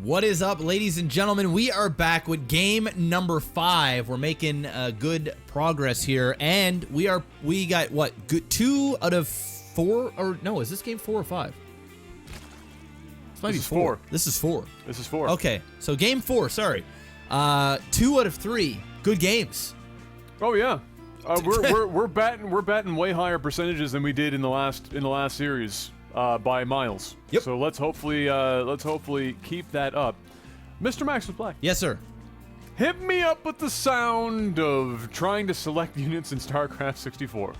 What is up, ladies and gentlemen? We are back with game number 5. We're making good progress here, and we got what? Good 2 out of 4, or no? Is this game 4 or 5? This might be 4. This is 4. This is 4. Okay, so game 4. Sorry, 2 out of 3. Good games. Oh yeah, we're batting way higher percentages than we did in the last series. By miles. Yep. So let's hopefully keep that up. Mr. MaximusBlack. Yes, sir. Hit me up with the sound of trying to select units in StarCraft 64.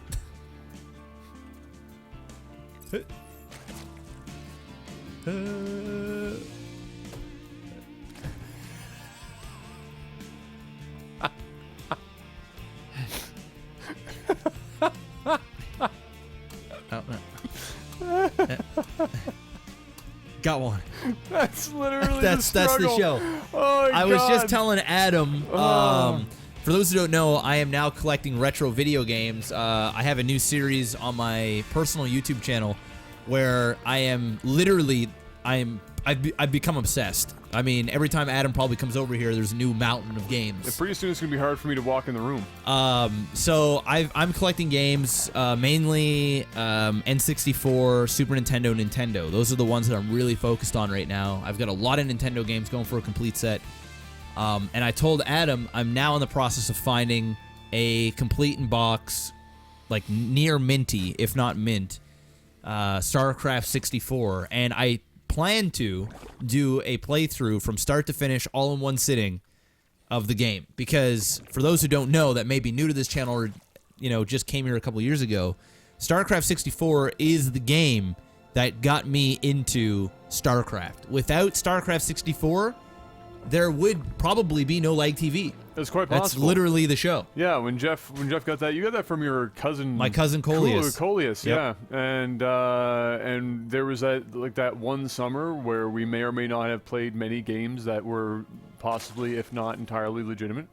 Got one. That's literally that's the show. Oh, I was just telling Adam. For those who don't know, I am now collecting retro video games. I have a new series on my personal YouTube channel where I am literally I've become obsessed. I mean, every time Adam probably comes over here, there's a new mountain of games. Yeah, pretty soon it's gonna be hard for me to walk in the room. So I'm collecting games, mainly N64, Super Nintendo, Nintendo. Those are the ones that I'm really focused on right now. I've got a lot of Nintendo games going for a complete set. And I told Adam I'm now in the process of finding a complete in box, like near minty, if not mint, StarCraft 64, and I plan to do a playthrough from start to finish all in one sitting of the game, because for those who don't know, that may be new to this channel or just came here a couple years ago, StarCraft 64 is the game that got me into StarCraft. Without StarCraft 64, there would probably be no LAGTV. It's quite possible. That's literally the show. Yeah, when Jeff got that, you got that from your cousin. My cousin Coleus. Coleus, Yep. yeah. And there was that one summer where we may or may not have played many games that were possibly, if not entirely, legitimate.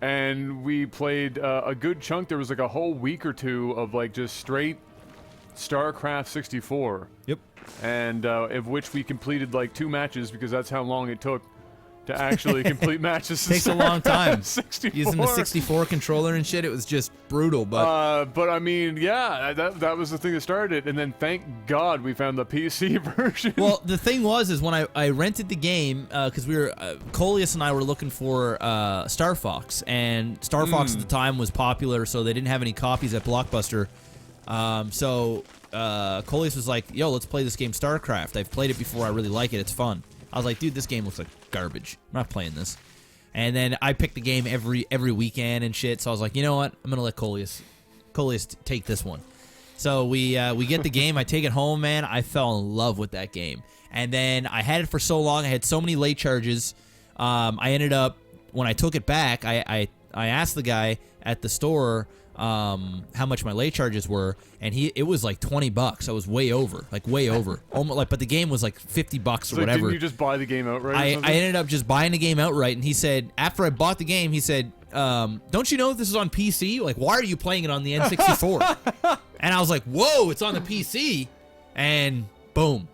And we played a good chunk. There was like a whole week or two of like just straight StarCraft 64. Yep. And of which we completed like 2 matches because that's how long it took to actually complete matches. Takes a long time. 64. Using the 64 controller and shit, it was just brutal. But I mean, yeah, that was the thing that started it, and then thank God we found the PC version. Well, the thing is when I rented the game, because we were Coleus and I were looking for Star Fox, and Star Fox at the time was popular, so they didn't have any copies at Blockbuster. So Coleus was like, "Yo, let's play this game, StarCraft. I've played it before. I really like it. It's fun." I was like, dude, this game looks like garbage. I'm not playing this. And then I picked the game every weekend and shit. So I was like, you know what? I'm gonna let Coleus take this one. So we get the game. I take it home, man. I fell in love with that game. And then I had it for so long. I had so many late charges. I ended up, when I took it back, I asked the guy at the store how much my late charges were, and it was like $20. I was way over. Almost but the game was like $50 or whatever. Didn't you just buy the game outright? I ended up just buying the game outright, and he said, after I bought the game, he said, don't you know that this is on PC? Like, why are you playing it on the N64? And I was like, whoa, it's on the PC, and boom,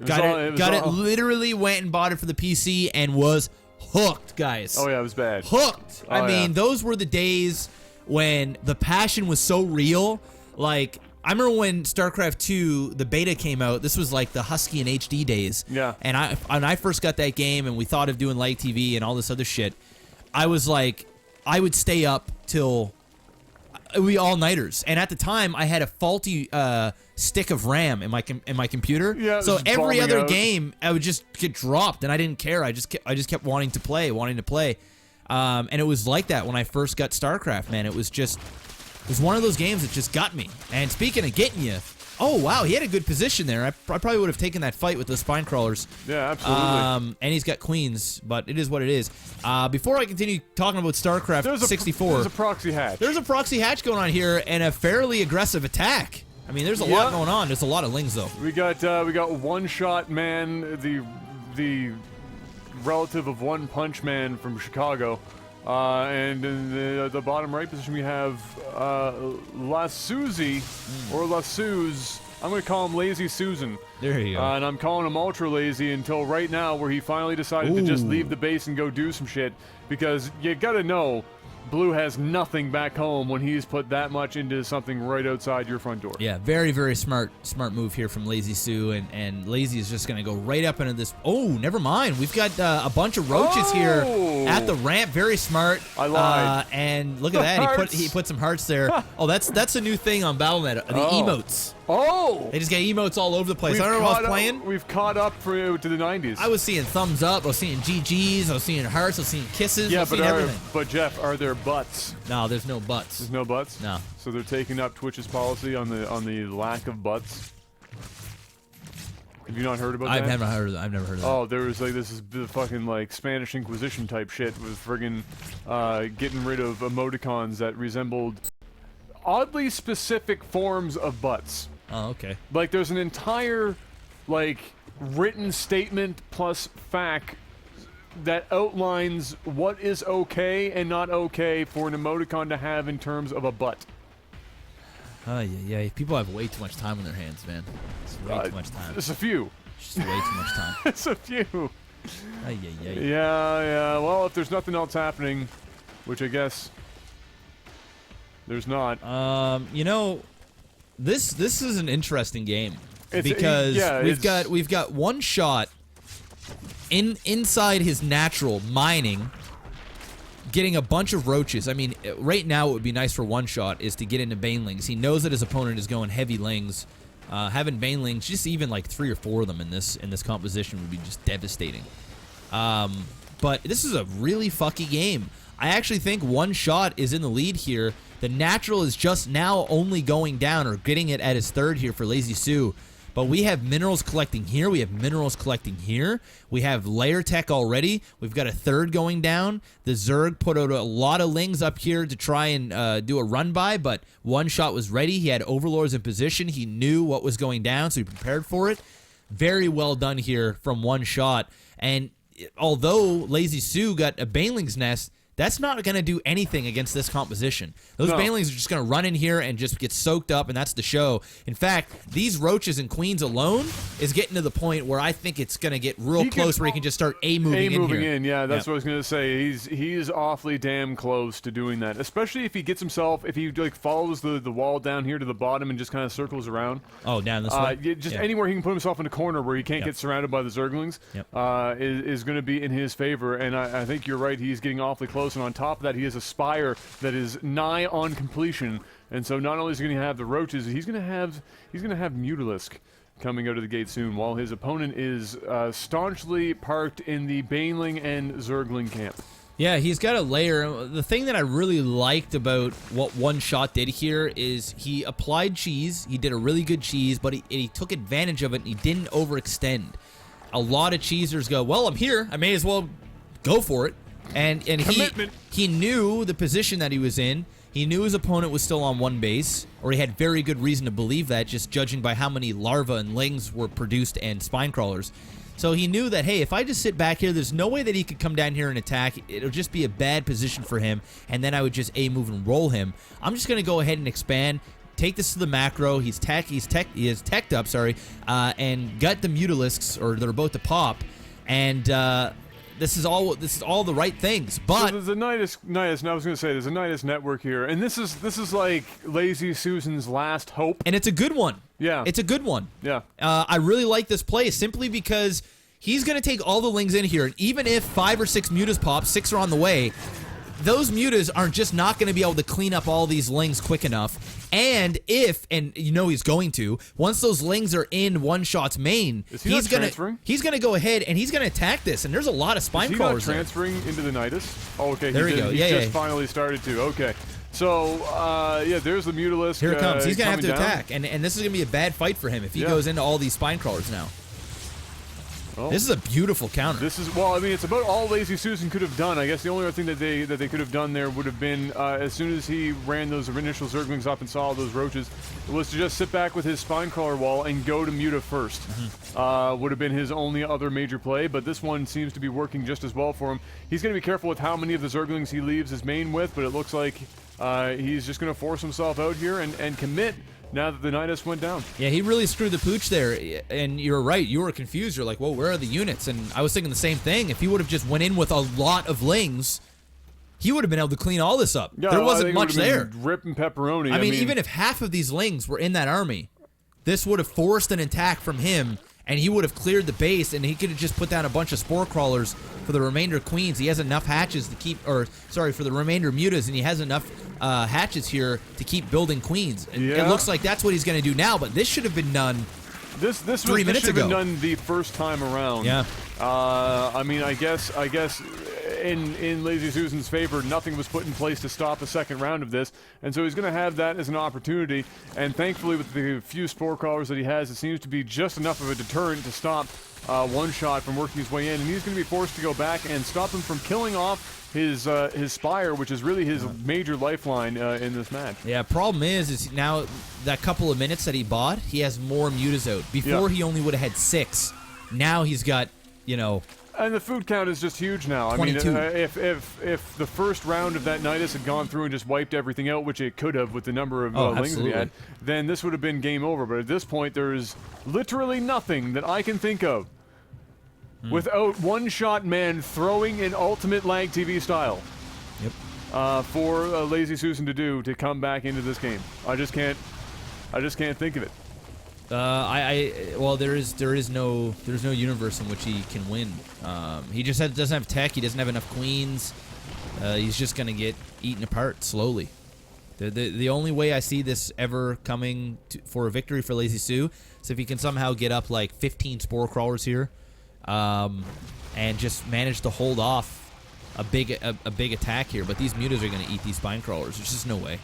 got it. Literally went and bought it for the PC and was hooked, guys. Oh yeah, it was bad. Hooked. I mean, those were the days when the passion was so real. Like, I remember when StarCraft 2, the beta came out, this was like the Husky and HD days. Yeah. And I first got that game and we thought of doing LAGTV and all this other shit. I was like, I would stay up till we all-nighters. And at the time, I had a faulty stick of RAM in my computer. Yeah, so every other out. game, I would just get dropped, and I didn't care. I just kept wanting to play. And it was like that when I first got StarCraft, man. It was one of those games that just got me. And speaking of getting you, oh wow, he had a good position there. I probably would have taken that fight with the spine crawlers. Yeah, absolutely. And he's got queens, but it is what it is. Before I continue talking about StarCraft 64, there's a proxy hatch. There's a proxy hatch going on here and a fairly aggressive attack. I mean, there's a lot going on. There's a lot of lings though. We got One Shot Man, the relative of One Punch Man from Chicago. And in the bottom right position we have La Susie, or La Suze, I'm going to call him Lazy Susan. There you go. And I'm calling him ultra lazy until right now, where he finally decided to just leave the base and go do some shit. Because you got to know, Blue has nothing back home when he's put that much into something right outside your front door. Yeah, very, very smart move here from Lazy Sue, and Lazy is just going to go right up into this. Oh, never mind. We've got a bunch of roaches here at the ramp. Very smart. I lied. And look at that. He put some hearts there. Oh, that's a new thing on Battle.net. The emotes. Oh! They just get emotes all over the place. I don't know what I was playing. We've caught up to the 90s. I was seeing thumbs up. I was seeing GGs. I was seeing hearts. I was seeing kisses. I was seeing everything. But Jeff, are there butts? No, there's no butts. There's no butts? No. So they're taking up Twitch's policy on the lack of butts? Have you not heard about that? I've never heard of that. Oh, there was like this is the fucking like Spanish Inquisition type shit with friggin' getting rid of emoticons that resembled oddly specific forms of butts. Oh, okay. Like there's an entire like written statement plus fact that outlines what is okay and not okay for an emoticon to have in terms of a butt. Yeah. People have way too much time on their hands, man. It's way too much time. It's a few. It's just way too much time. It's a few. Yeah. Yeah. Well, if there's nothing else happening, which I guess there's not. You know, this is an interesting game because we've got one shot inside his natural mining, getting a bunch of roaches. I mean, right now what would be nice for one shot is to get into banelings. He knows that his opponent is going heavy lings. Having banelings, just even like 3 or 4 of them in this composition would be just devastating. But this is a really fucky game. I actually think one shot is in the lead here. The natural is just now only going down or getting it at his 3rd here for Lazy Sue. But we have minerals collecting here. We have minerals collecting here. We have layer tech already. We've got a 3rd going down. The Zerg put out a lot of lings up here to try and do a run by, but one shot was ready. He had overlords in position. He knew what was going down, so he prepared for it. Very well done here from one shot. And although Lazy Sue got a baneling's nest, that's not going to do anything against this composition. Those banelings are just going to run in here and just get soaked up, and that's the show. In fact, these roaches and queens alone is getting to the point where I think it's going to get real close where he can just start moving in. Yeah, that's what I was going to say. He's awfully damn close to doing that, especially if he gets himself, if he like follows the wall down here to the bottom and just kind of circles around. Oh, down this way? Just anywhere he can put himself in a corner where he can't get surrounded by the Zerglings is going to be in his favor, and I think you're right. He's getting awfully close. And on top of that, he has a spire that is nigh on completion, and so not only is he going to have the roaches, he's going to have Mutalisk coming out of the gate soon, while his opponent is staunchly parked in the Baneling and Zergling camp. Yeah, he's got a layer. The thing that I really liked about what one shot did here is he applied cheese. He did a really good cheese, but he took advantage of it and he didn't overextend. A lot of cheesers go, well, I'm here. I may as well go for it. And he knew the position that he was in. He knew his opponent was still on one base, or he had very good reason to believe that, just judging by how many larvae and lings were produced and spine crawlers. So he knew that, hey, if I just sit back here, there's no way that he could come down here and attack. It'll just be a bad position for him, and then I would just move and roll him. I'm just going to go ahead and expand, take this to the macro. He is teched up, and got the Mutalisks, or they're about to pop, and this is all the right things, but so there's a Nidus. I was going to say there's a Nidus network here, and this is like Lazy Susan's last hope, and it's a good one. Yeah, it's a good one. Yeah, I really like this play simply because he's going to take all the lings in here, and even if 5 or 6 mutas pop, 6 are on the way. Those mutas are just not going to be able to clean up all these lings quick enough. And you know he's going to, once those lings are in one shot's main, he's gonna go ahead and he's gonna attack this. And there's a lot of spine crawlers. Is he not transferring into the Nidus? Oh, okay. There we go. He just finally started to. Okay. So, there's the Mutalisk. Here it comes. He's gonna have to down. attack, and this is gonna be a bad fight for him if he goes into all these spine crawlers now. Well, this is a beautiful counter. It's about all Lazy Susan could have done. I guess the only other thing that they could have done there would have been, as soon as he ran those initial Zerglings up and saw all those roaches, was to just sit back with his spine crawler wall and go to Muta first. Would have been his only other major play, but this one seems to be working just as well for him. He's going to be careful with how many of the Zerglings he leaves his main with, but it looks like he's just going to force himself out here and commit now that the Nidus went down. Yeah, he really screwed the pooch there, and you're right. You were confused. You're like, whoa, where are the units? And I was thinking the same thing. If he would have just went in with a lot of lings, he would have been able to clean all this up. Yeah, there wasn't much there. Rip and pepperoni. I mean, even if half of these lings were in that army, this would have forced an attack from him, and he would have cleared the base, and he could have just put down a bunch of spore crawlers for the remainder of queens. He has enough hatches to keep, or sorry, for the remainder of mutas, and he has enough hatches here to keep building queens. And it looks like that's what he's going to do now, but this should have been done this 3 minutes should ago. have been done the first time around. Yeah. I mean, I guess in Lazy Susan's favor, nothing was put in place to stop a second round of this, and so he's going to have that as an opportunity. And thankfully, with the few spore crawlers that he has, it seems to be just enough of a deterrent to stop one shot from working his way in, and he's going to be forced to go back and stop him from killing off his spire, which is really his major lifeline in this match. Yeah, problem is now that couple of minutes that he bought, he has more mutas out. Before he only would have had 6. Now he's got, you know... And the food count is just huge now. 22. I mean, if the first round of that Nidus had gone through and just wiped everything out, which it could have with the number of lings that he had, then this would have been game over. But at this point, there's literally nothing that I can think of without one-shot man throwing an ultimate LAGTV style. Yep. For Lazy Susan to do to come back into this game. I just can't think of it. Well, there's no universe in which he can win. He just doesn't have tech. He doesn't have enough queens. He's just gonna get eaten apart slowly. The only way I see this ever coming for a victory for Lazy Sue is if he can somehow get up like 15 spore crawlers here, and just manage to hold off a big attack here. But these mutas are gonna eat these spine crawlers. There's just no way.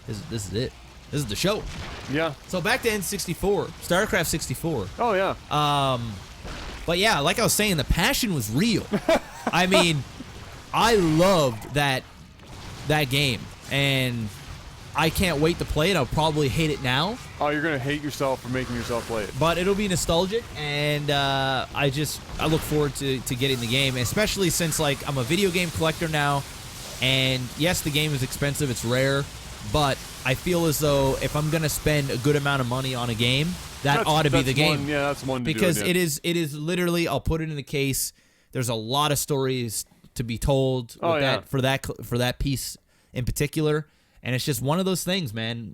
This is it. This is the show. Yeah. So back to N64, StarCraft 64. Oh yeah. But yeah, like I was saying, the passion was real. I mean, I loved that game, and I can't wait to play it. I'll probably hate it now. Oh, you're gonna hate yourself for making yourself play it. But it'll be nostalgic, and I look forward to getting the game, especially since like I'm a video game collector now, and yes, the game is expensive, it's rare, but I feel as though if I'm gonna spend a good amount of money on a game, that ought to be the game. Yeah, that's one. Because it is literally, I'll put it in the case. There's a lot of stories to be told for that piece in particular, and it's just one of those things, man.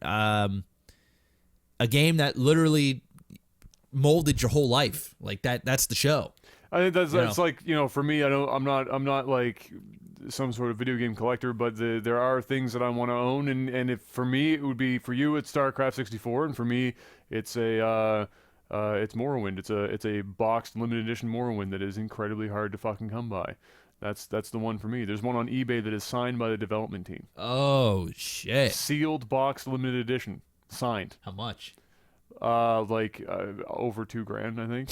A game that literally molded your whole life, like that. That's the show. I think that's like, you know, for me, I'm not like some sort of video game collector, but there are things that I want to own, and if for me it would be, for you it's StarCraft 64, and for me it's it's Morrowind. It's a boxed limited edition Morrowind that is incredibly hard to fucking come by. That's the one for me. There's one on eBay that is signed by the development team. Oh shit! Sealed boxed limited edition, signed. How much? Over $2,000, I think.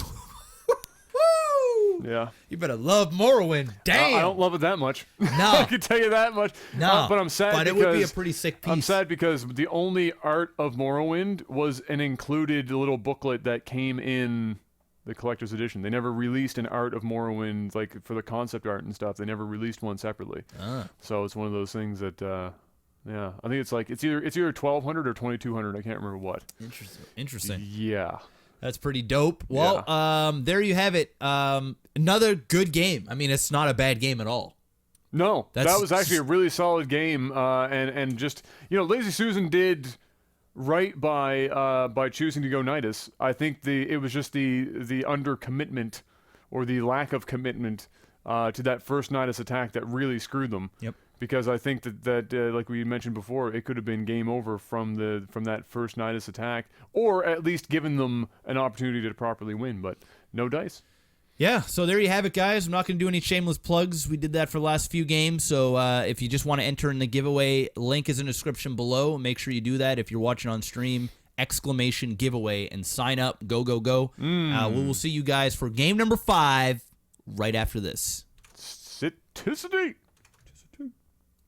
Yeah. You better love Morrowind. Damn. I don't love it that much. No. I can tell you that much. No. But I'm sad but because... it would be a pretty sick piece. I'm sad because the only art of Morrowind was an included little booklet that came in the collector's edition. They never released an art of Morrowind, like, for the concept art and stuff. They never released one separately. So it's one of those things that... yeah, I think it's either 1,200 or 2,200. I can't remember what. Interesting. Yeah. That's pretty dope. Well, there you have it. Another good game. I mean, it's not a bad game at all. No, that was actually a really solid game. And just, you know, Lazy Susan did right by choosing to go Nidus. I think it was just the under commitment or the lack of commitment to that first Nidus attack that really screwed them. Yep. Because I think that like we mentioned before, it could have been game over from that first Nidus attack, or at least given them an opportunity to properly win, but no dice. Yeah, so there you have it, guys. I'm not going to do any shameless plugs. We did that for the last few games, so if you just want to enter in the giveaway, link is in the description below. Make sure you do that if you're watching on stream. ! Giveaway and sign up. Go, go, go. We will see you guys for game number 5 right after this. Citicity.